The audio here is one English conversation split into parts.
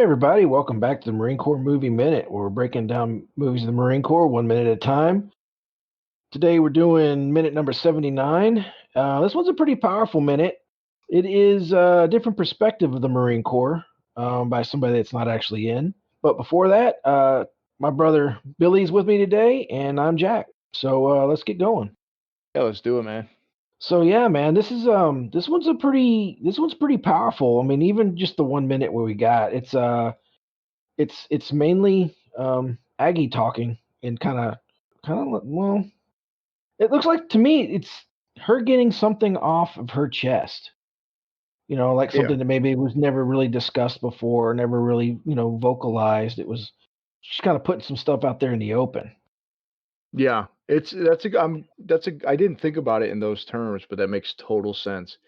everybody. Welcome back to the Marine Corps Movie Minute, where we're breaking down movies of the Marine Corps 1 minute at a time. Today we're doing minute number 79. This one's a pretty powerful minute. It is a different perspective of the Marine Corps by somebody that's not actually in. But before that, my brother Billy's with me today, and I'm Jack. So let's get going. Yeah, let's do it, man. So yeah, man, this one's pretty powerful. I mean, even just the 1 minute where we got it's mainly Aggie talking and kind of well, it looks like to me it's her getting something off of her chest. Like Yeah. something that maybe was never really discussed before, never really, vocalized. It was just kind of putting some stuff out there in the open. Yeah. I didn't think about it in those terms, but that makes total sense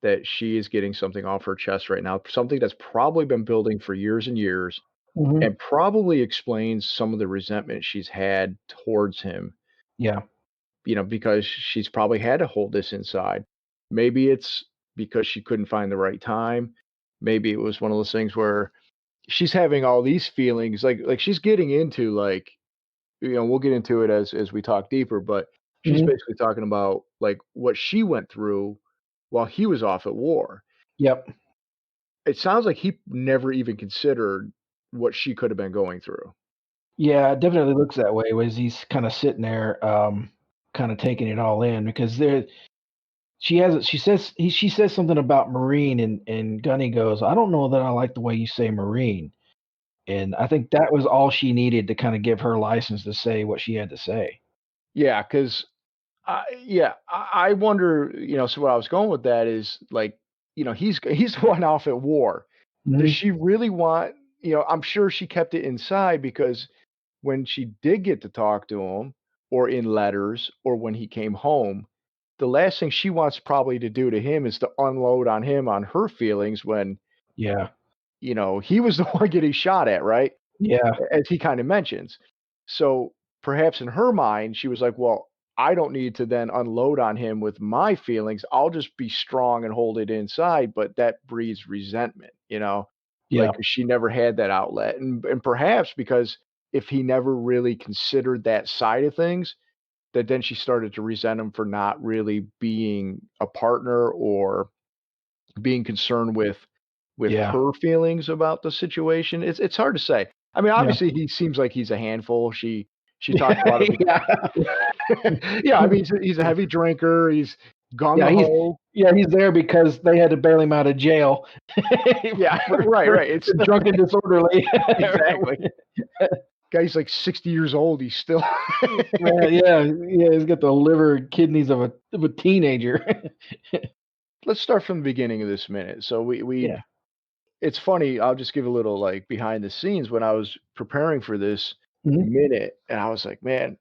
that she is getting something off her chest right now, something that's probably been building for years and years, Hmm. and probably explains some of the resentment she's had towards him, Yeah, because she's probably had to hold this inside. Maybe it's because she couldn't find the right time. Maybe it was one of those things where she's having all these feelings, like she's getting into like we'll get into it as we talk deeper, but she's hmm, basically talking about like what she went through while he was off at war. yep, It sounds like he never even considered what she could have been going through. yeah. It definitely looks that way. Was he's kind of sitting there, kind of taking it all in because there she says something about Marine and Gunny goes, I don't know that I like the way you say Marine. And I think that was all she needed to kind of give her license to say what she had to say. Yeah, because I wonder, so what I was going with that is like, he's the one off at war. Does Mhm. she really want, I'm sure she kept it inside because when she did get to talk to him or in letters or when he came home, the last thing she wants probably to do to him is to unload on him on her feelings when, Yeah. he was the one getting shot at, right? Yeah. As he kind of mentions. So perhaps in her mind, she was like, well, I don't need to then unload on him with my feelings. I'll just be strong and hold it inside. But that breeds resentment, like Yeah. 'cause she never had that outlet. And perhaps because if he never really considered that side of things, that then she started to resent him for not really being a partner or being concerned with Yeah. her feelings about the situation. It's hard to say. I mean, Yeah. obviously, he seems like he's a handful. She talked about him. Yeah. Yeah, I mean, he's a heavy drinker. He's gung Yeah, ho. he's there because they had to bail him out of jail Yeah, for right, right. It's drunk and disorderly. exactly. Guy's like 60 years old. He's still. Yeah, yeah, he's got the liver and kidneys of a teenager. Let's start from the beginning of this minute. So we Yeah. it's funny. I'll just give a little like behind the scenes when I was preparing for this Mhm. minute, and I was like, man,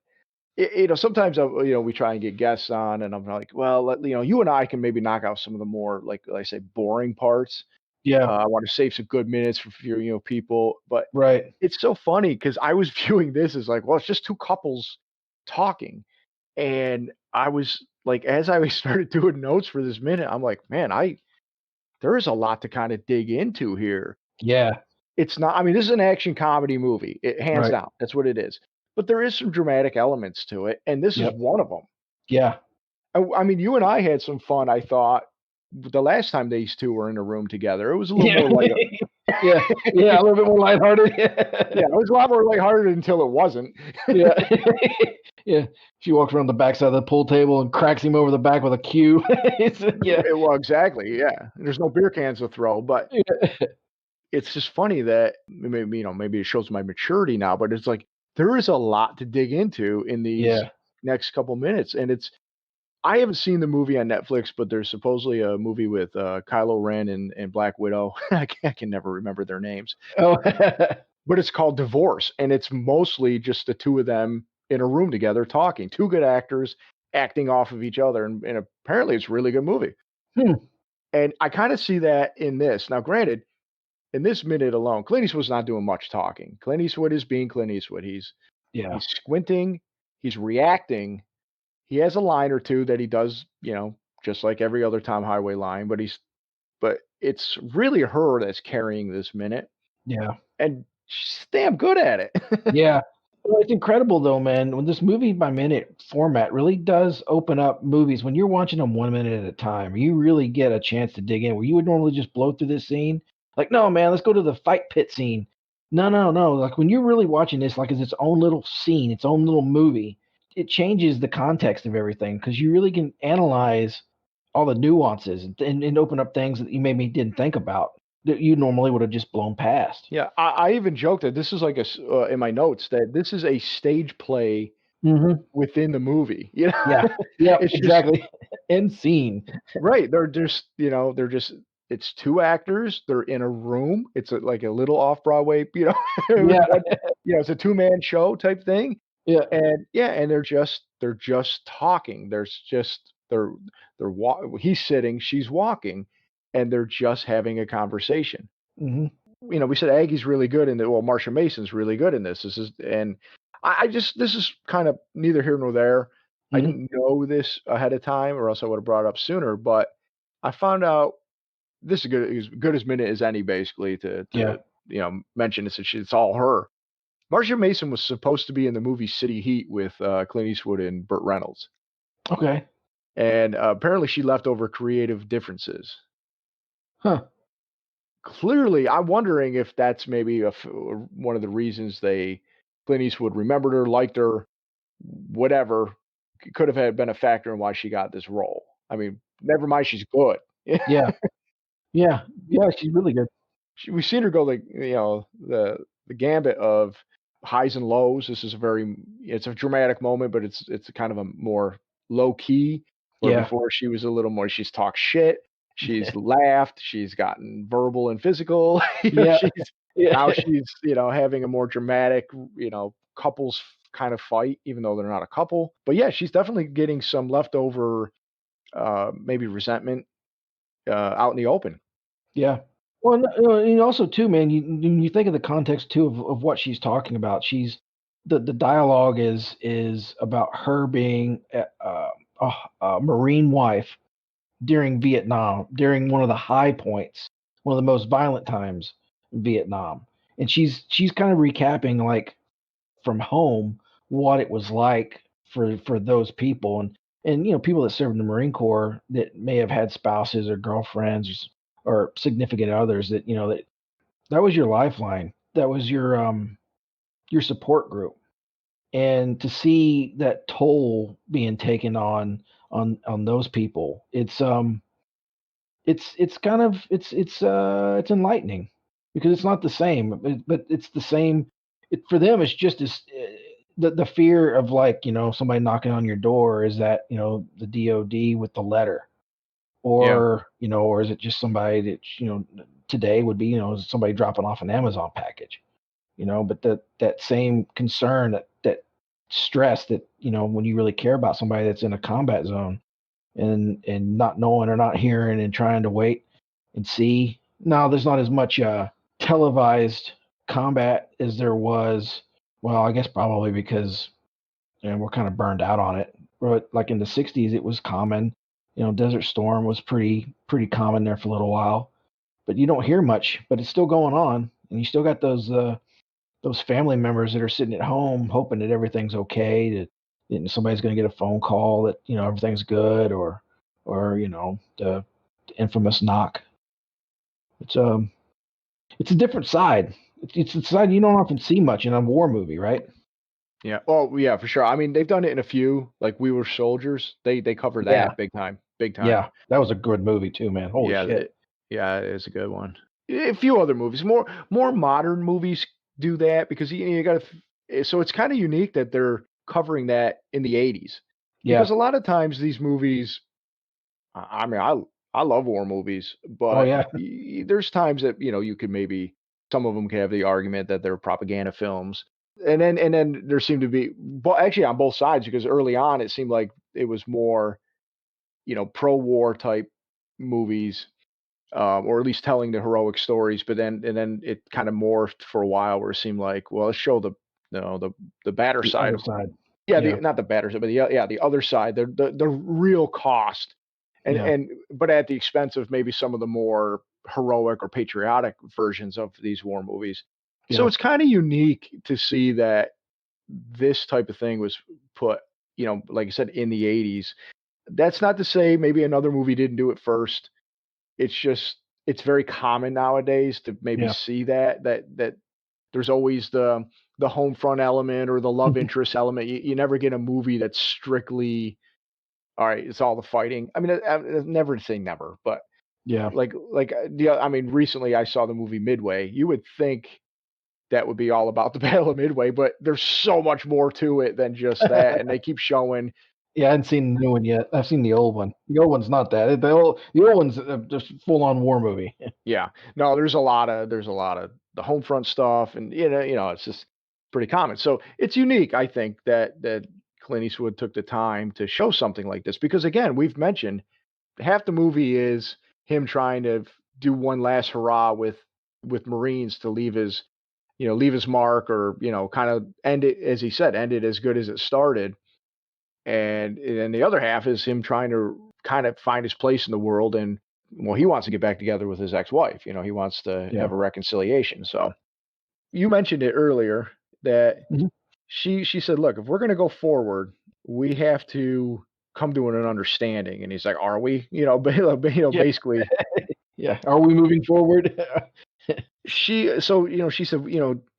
sometimes we try and get guests on, and I'm like, well, you and I can maybe knock out some of the more like I say boring parts. Yeah. I want to save some good minutes for people, but Right. it's so funny because I was viewing this as like, well, it's just two couples talking, and I was like, as I started doing notes for this minute, I'm like, man, there is a lot to kind of dig into here. Yeah. It's not, I mean, this is an action comedy movie, hands Right. down. That's what it is. But there is some dramatic elements to it, and this is Yep. one of them. Yeah. I mean, you and I had some fun, I thought, the last time these 2 were in a room together. It was a little Yeah. more light. Yeah. Yeah, a little bit more lighthearted. Yeah, it was a lot more lighthearted until it wasn't. Yeah. Yeah. She walks around the backside of the pool table and cracks him over the back with a cue. Yeah. Well, exactly, yeah. There's no beer cans to throw, but Yeah. it's just funny that maybe it shows my maturity now, but it's like there is a lot to dig into in these Yeah. next couple minutes, and I haven't seen the movie on Netflix, but there's supposedly a movie with Kylo Ren and Black Widow. I can never remember their names, Oh. but it's called Divorce, and it's mostly just the 2 of them in a room together talking. 2 good actors acting off of each other, and apparently it's a really good movie. Hmm. And I kind of see that in this. Now, granted, in this minute alone, Clint Eastwood's not doing much talking. Clint Eastwood is being Clint Eastwood. Yeah. He's squinting, he's reacting. He has a line or 2 that he does, just like every other Tom Highway line, but it's really her that's carrying this minute. Yeah. and she's damn good at it. Yeah. Well, it's incredible though, man, when this movie by minute format really does open up movies when you're watching them 1 minute at a time, you really get a chance to dig in where you would normally just blow through this scene. Like, no, man, let's go to the fight pit scene. No, no, no. Like when you're really watching this like as its own little scene, its own little movie, it changes the context of everything because you really can analyze all the nuances and open up things that you maybe didn't think about that you normally would have just blown past. Yeah, I even joked that this is like in my notes that this is a stage play Mhm. within the movie. You Yeah. know, Yep, it's just exactly. End scene. right. They're just they're just it's two actors. They're in a room. It's like a little off Broadway. Yeah. One, it's a two-man show type thing. Yeah. And yeah, and they're just talking. There's just he's sitting, she's walking, and they're just having a conversation. Mhm. We said Aggie's really good in it. Well, Marsha Mason's really good in this. I just this is kind of neither here nor there. I Mhm. didn't know this ahead of time, or else I would have brought it up sooner. But I found out this is good as minute as any, basically, Yeah. to mention this. It's all her. Marsha Mason was supposed to be in the movie City Heat with Clint Eastwood and Burt Reynolds, Okay. and apparently she left over creative differences. Huh. Clearly, I'm wondering if that's maybe one of the reasons Clint Eastwood remembered her, liked her, whatever. Could have been a factor in why she got this role. I mean, never mind, she's good. Yeah. Yeah. Yeah, she's really good. We've seen her go like the gambit of highs and lows. This is it's a dramatic moment, but it's a kind of a more low key. Where Yeah. before she was a little more, she's talked shit, she's laughed, she's gotten verbal and physical. Yeah. She's Yeah. now she's having a more dramatic couples kind of fight, even though they're not a couple. But yeah, she's definitely getting some leftover maybe resentment out in the open. Yeah. Well, and also too, man, when you think of the context too of what she's talking about, the dialogue is about her being a Marine wife during Vietnam, during one of the high points, one of the most violent times in Vietnam. And she's kind of recapping like from home what it was like for those people and people that served in the Marine Corps that may have had spouses or girlfriends or significant others that that was your lifeline. That was your support group. And to see that toll being taken on those people, it's kind of it's enlightening because it's not the same, but it's the same. For them, it's just as the fear of like somebody knocking on your door is that the DOD with the letter, Yeah. or is it just somebody that today would be somebody dropping off an Amazon package, but that same concern that stress that when you really care about somebody that's in a combat zone and not knowing or not hearing and trying to wait and see. Now there's not as much televised combat as there was. Well, I guess probably because we're kind of burned out on it. But like in the '60s, it was common. Desert Storm was pretty common there for a little while. But you don't hear much. But it's still going on, and you still got those family members that are sitting at home hoping that everything's okay, that somebody's going to get a phone call that everything's good, or the infamous knock. It's it's a different side. It's a side you don't often see much in a war movie, right? Yeah. Oh, yeah, for sure. I mean, they've done it in a few, like We Were Soldiers. They cover Yeah, that big time, big time. yeah, that was a good movie too, man. Holy Yeah, shit. yeah, it is a good one. A few other movies, more modern movies do that because you got to. So it's kind of unique that they're covering that in the '80s because Yeah. a lot of times these movies. I mean, I love war movies, Oh but yeah. there's times that you could maybe some of them can have the argument that they're propaganda films, and then there seemed to be, but actually on both sides because early on it seemed like it was more pro-war type movies, or at least telling the heroic stories, but then it kind of morphed for a while where it seemed like, well, let's show the badder The side other of side. yeah, Yeah. not the batters, but the other side, the real cost, and Yeah. but at the expense of maybe some of the more heroic or patriotic versions of these war movies. So Yeah. it's kind of unique to see that this type of thing was put, like I said, in the 80s. That's not to say maybe another movie didn't do it first. It's just it's very common nowadays to maybe Yeah. see that there's always the home front element or the love interest element. You never get a movie that's strictly all right. It's all the fighting. I mean, never to say never, but Yeah. I mean, recently I saw the movie Midway. You would think that would be all about the Battle of Midway, but there's so much more to it than just that. And they keep showing, Yeah, I hadn't seen the new one yet. I've seen the old one. The old one's not that. The old one's just full on war movie. yeah, no, there's a lot of the home front stuff, and it's just pretty common. So it's unique, I think, that Clint Eastwood took the time to show something like this because again, we've mentioned half the movie is him trying to do one last hurrah with Marines to leave his mark or kind of end it as he said, end it as good as it started. And then the other half is him trying to kind of find his place in the world and well, he wants to get back together with his ex-wife. He wants to Yeah. have a reconciliation. So you mentioned it earlier that Mhm. she said, "Look, if we're going to go forward, we have to come to an understanding." And he's like, "Are we?" Yeah. Basically, Yeah. Are we moving forward? she said,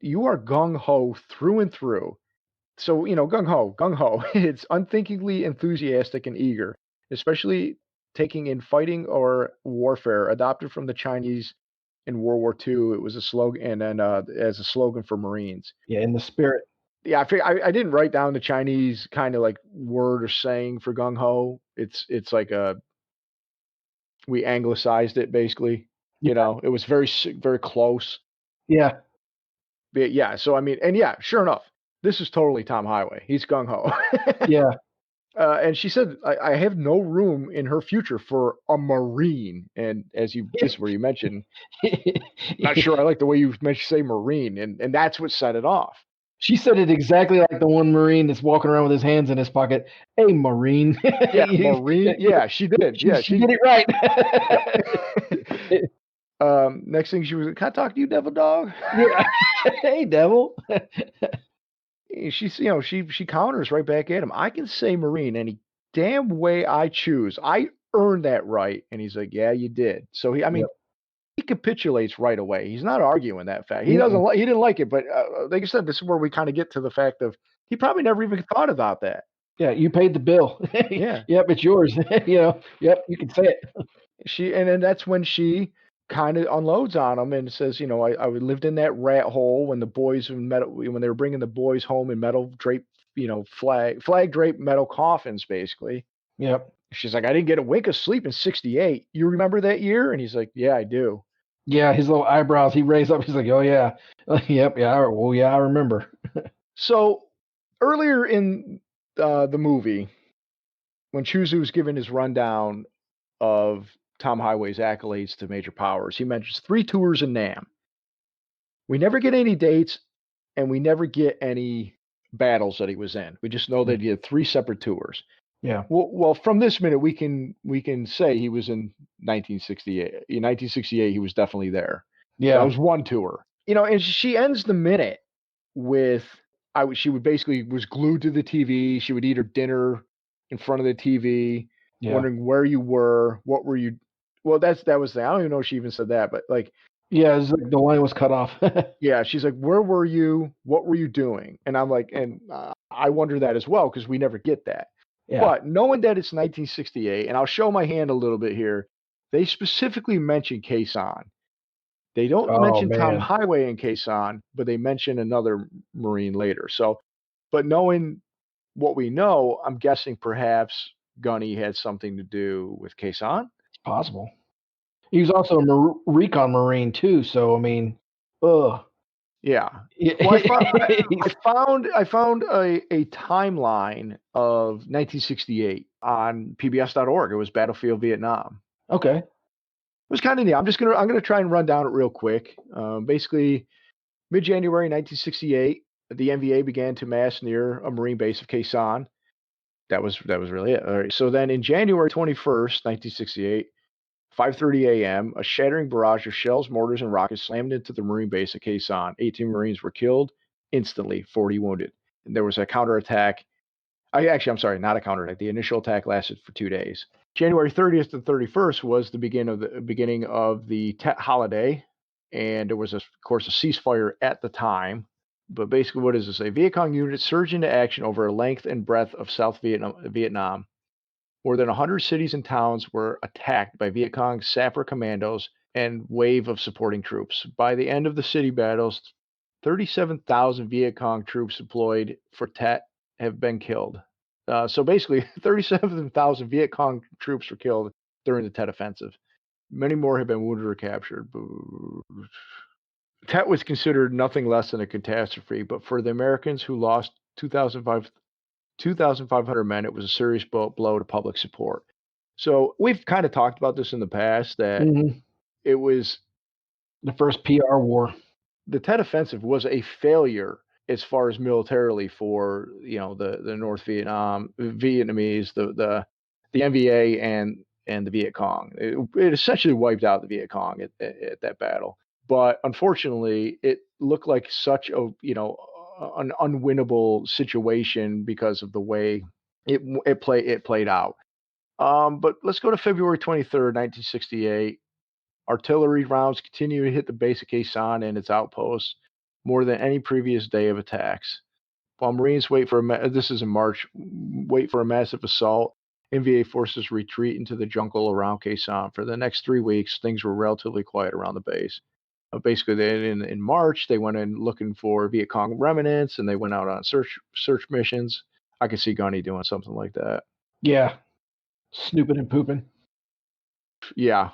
"You are gung ho through and through." So, gung ho. It's unthinkingly enthusiastic and eager, especially taking in fighting or warfare, adopted from the Chinese in World War II. It was a slogan, and then as a slogan for Marines. Yeah, in the spirit. Yeah, I didn't write down the Chinese kind of like word or saying for gung ho. It's like we anglicized it basically. Yeah. It was very close. Yeah. But yeah, so I mean, and yeah, sure enough, this is totally Tom Highway. He's gung ho. Yeah. And she said, I have no room in her future for a Marine. And this is where you mentioned, not sure I like the way you say Marine. And that's what set it off. She said it exactly like the one Marine that's walking around with his hands in his pocket. Hey, Marine. Yeah, Marine. Yeah, she did. Yeah, She did it right. Yep. Next thing she was, can I talk to you, devil dog? Yeah. Hey, devil. She counters right back at him. I can say Marine any damn way I choose. I earned that right. And he's like, yeah, you did. So I mean, Yep. he capitulates right away. He's not arguing that fact. Mm-mm. He didn't like it, but like I said, this is where we kind of get to the fact of he probably never even thought about that. Yeah, you paid the bill. Yeah, Yep, it's yours. Yep, you can say it. and then that's when she kind of unloads on him and says, I lived in that rat hole when the boys in metal when they were bringing the boys home in metal drape, flag draped metal coffins, basically. Yep. She's like, I didn't get a wink of sleep in '68. You remember that year? And he's like, yeah, I do. Yeah, his little eyebrows he raised up. He's like, oh yeah, yep, yeah. Well, yeah, I remember. So earlier in the movie, when Chuzu was given his rundown of Tom Highway's accolades to major powers, he mentions 3 tours in Nam. We never get any dates, and we never get any battles that he was in. We just know that he had 3 separate tours. Yeah. Well, from this minute, we can say he was in 1968. In 1968, he was definitely there. That Yeah. was 1 tour. And she ends the minute with she would basically was glued to the TV. She would eat her dinner in front of the TV, Yeah. wondering where you were, what were you. Well, that was the. I don't even know if she even said that, but like, Yeah, it's like the line was cut off. yeah, she's like, where were you? What were you doing? And I'm like, and I wonder that as well because we never get that. Yeah. But knowing that it's 1968, and I'll show my hand a little bit here, they specifically mention Quezon. They don't Oh mention Tom man. Highway in Quezon, but they mention another Marine later. So, but knowing what we know, I'm guessing perhaps Gunny had something to do with Quezon. It's possible. He was also a recon Marine too, so I mean, ugh. Yeah. Yeah. Well, I found a timeline of 1968 on PBS.org. It was Battlefield Vietnam. Okay. It was kind of neat. I'm gonna try and run down it real quick. Basically, mid-January 1968, the NVA began to mass near a Marine base of Quezon. That was really it. All right. So then, in January 21st, 1968, 5:30 a.m., a shattering barrage of shells, mortars, and rockets slammed into the Marine base at Khe Sanh. 18 Marines were killed instantly, 40 wounded. And there was a counterattack. I'm sorry, not a counterattack. The initial attack lasted for 2 days. January 30th to 31st was the beginning of the Tet holiday, and there was, of course, a ceasefire at the time. But basically, what does it say? Viet Cong units surged into action over a length and breadth of South Vietnam. More than 100 cities and towns were attacked by Viet Cong sapper commandos and wave of supporting troops. By the end of the city battles, 37,000 Viet Cong troops deployed for Tet have been killed. So basically, 37,000 Viet Cong troops were killed during the Tet offensive. Many more have been wounded or captured. Tet was considered nothing less than a catastrophe, but for the Americans who lost 2,500 men, it was a serious blow to public support. So we've kind of talked about this in the past that it was the first PR war. The Tet offensive was a failure as far as militarily for the North Vietnamese, the NVA and the Viet Cong. It essentially wiped out the Viet Cong at that battle. But unfortunately, it looked like such an unwinnable situation because of the way it played out. But let's go to February 23rd, 1968. Artillery rounds continue to hit the base of Khe Sanh and its outposts more than any previous day of attacks. While Marines this is in March, wait for a massive assault, NVA forces retreat into the jungle around Khe Sanh. For the next 3 weeks, things were relatively quiet around the base. Basically, in March, they went in looking for Viet Cong remnants, and they went out on search missions. I could see Gunny doing something like that. Yeah, snooping and pooping. Yeah.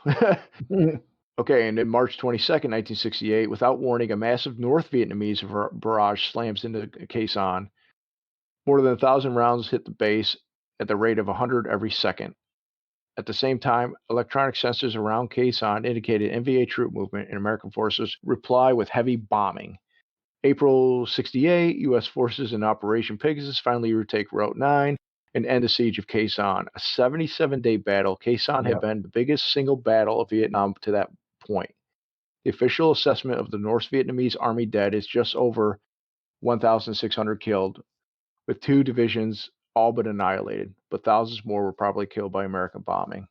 Okay, and in March 22nd, 1968, without warning, a massive North Vietnamese barrage slams into Khe Sanh. More than 1,000 rounds hit the base at the rate of 100 every second. At the same time, electronic sensors around Khe Sanh indicated NVA troop movement, and American forces reply with heavy bombing. April 68, U.S. forces in Operation Pegasus finally retake Route 9 and end the siege of Khe Sanh. A 77-day battle, Khe Sanh had been the biggest single battle of Vietnam to that point. The official assessment of the North Vietnamese army dead is just over 1,600 killed, with 2 divisions all but annihilated, but thousands more were probably killed by American bombing.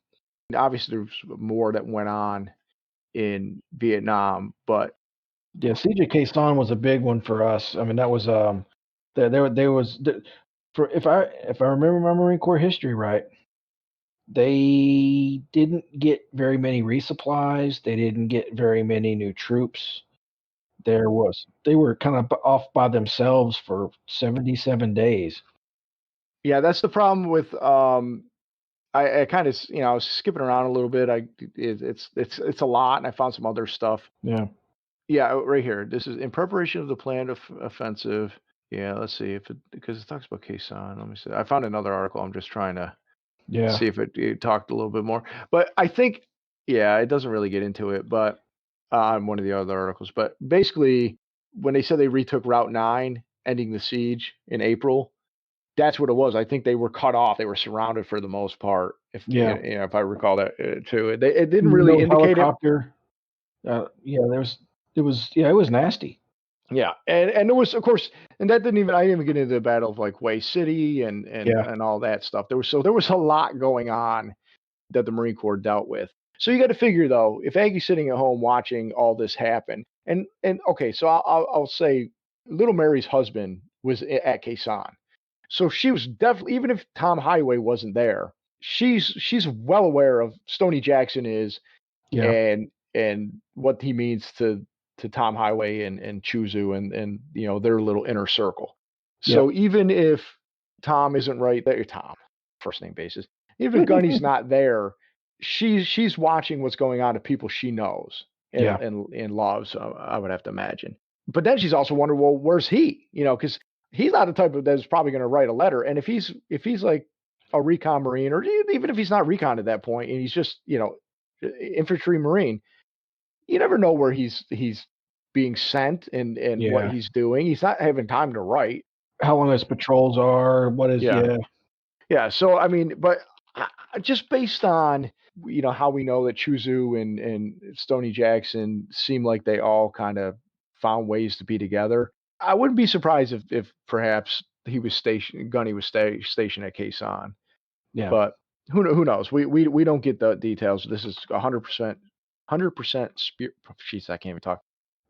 And obviously, there was more that went on in Vietnam, but yeah, siege of Khe Sanh was a big one for us. I mean, that was if I remember my Marine Corps history right, they didn't get very many resupplies. They didn't get very many new troops. They were kind of off by themselves for 77 days. Yeah, that's the problem with I kind of I was skipping around a little bit. It's a lot, and I found some other stuff. Yeah, right here. This is in preparation of the planned offensive. Yeah, let's see because it talks about Khe Sanh. Let me see. I found another article. I'm just trying to see if it talked a little bit more. But I think it doesn't really get into it, but on one of the other articles. But basically, when they said they retook Route 9, ending the siege in April, that's what it was. I think they were cut off. They were surrounded for the most part. If I recall that too. It didn't really indicate helicopter. It was nasty. Yeah, and there was, of course, and I didn't even get into the battle of like Way City and all that stuff. There was a lot going on that the Marine Corps dealt with. So you got to figure though, if Aggie's sitting at home watching all this happen, and okay, so I'll say, Little Mary's husband was at Khe Sanh, so she was definitely, even if Tom Highway wasn't there, she's well aware of Stoney Jackson and what he means to Tom Highway and Chuzu and their little inner circle. So even if Tom isn't right there, Tom, first name basis, even if Gunny's not there, she's watching what's going on to people she knows and loves, I would have to imagine. But then she's also wondering, well, where's he? Because he's not the type of that's probably going to write a letter. And if he's like a recon Marine, or even if he's not recon at that point and he's just infantry Marine, you never know where he's being sent and what he's doing. He's not having time to write. How long his patrols are, what is Yeah. So I mean, but Just based on how we know that Chuzu and Stoney Jackson seem like they all kind of found ways to be together. I wouldn't be surprised if perhaps Gunny was stationed at Quezon, Yeah. but who knows? We don't get the details. This is 100% jeez, I can't even talk.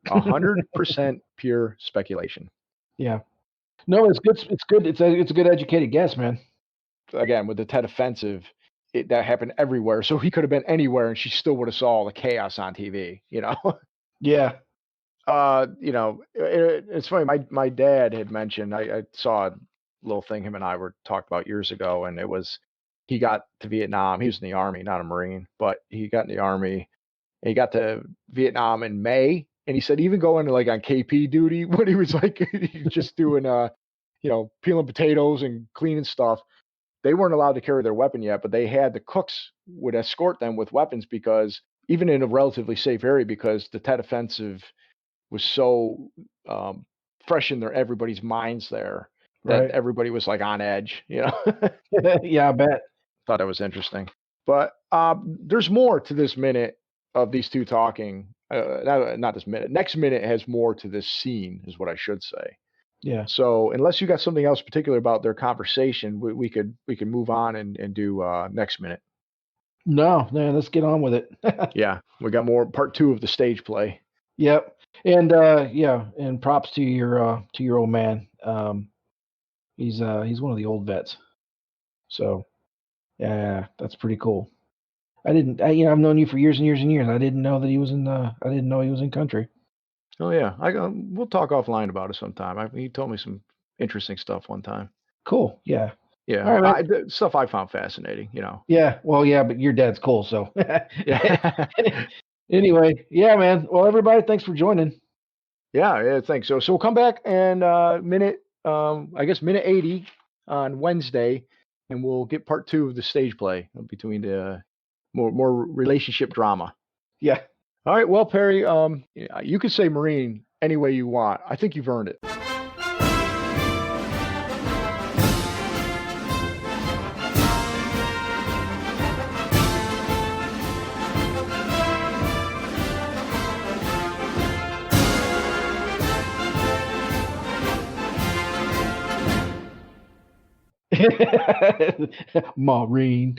100% pure speculation. Yeah. No, it's good. It's good. It's a good educated guess, man. Again, with the Tet Offensive, that happened everywhere. So he could have been anywhere, and she still would have saw all the chaos on TV. Yeah. It's funny. My dad had mentioned I saw a little thing him and I were talked about years ago, and it was he got to Vietnam. He was in the army, not a Marine, but he got in the army. And he got to Vietnam in May, and he said even going like on KP duty when he was like just doing peeling potatoes and cleaning stuff. They weren't allowed to carry their weapon yet, but they had the cooks would escort them with weapons because even in a relatively safe area, because the Tet Offensive was so fresh in everybody's minds there that Right. everybody was like on edge. Yeah, I bet. Thought that was interesting. But there's more to this minute of these two talking. Not this minute. Next minute has more to this scene, is what I should say. Yeah. So unless you got something else particular about their conversation, we could move on and do next minute. No, man, let's get on with it. Yeah, we got more part 2 of the stage play. Yep. And and props to your old man. He's one of the old vets. So yeah, that's pretty cool. I've known you for years and years and years. I didn't know that he was in country. Oh yeah, we'll talk offline about it sometime. He told me some interesting stuff one time. Cool. Yeah. Yeah, All right, stuff I found fascinating. Yeah. Well, yeah, but your dad's cool, so. Yeah. Anyway, yeah, man. Well, everybody, thanks for joining. Yeah, thanks. So we'll come back and minute 80 on Wednesday, and we'll get part 2 of the stage play between the more relationship drama. Yeah. All right. Well, Perry, you could say Marine any way you want. I think you've earned it. Maureen.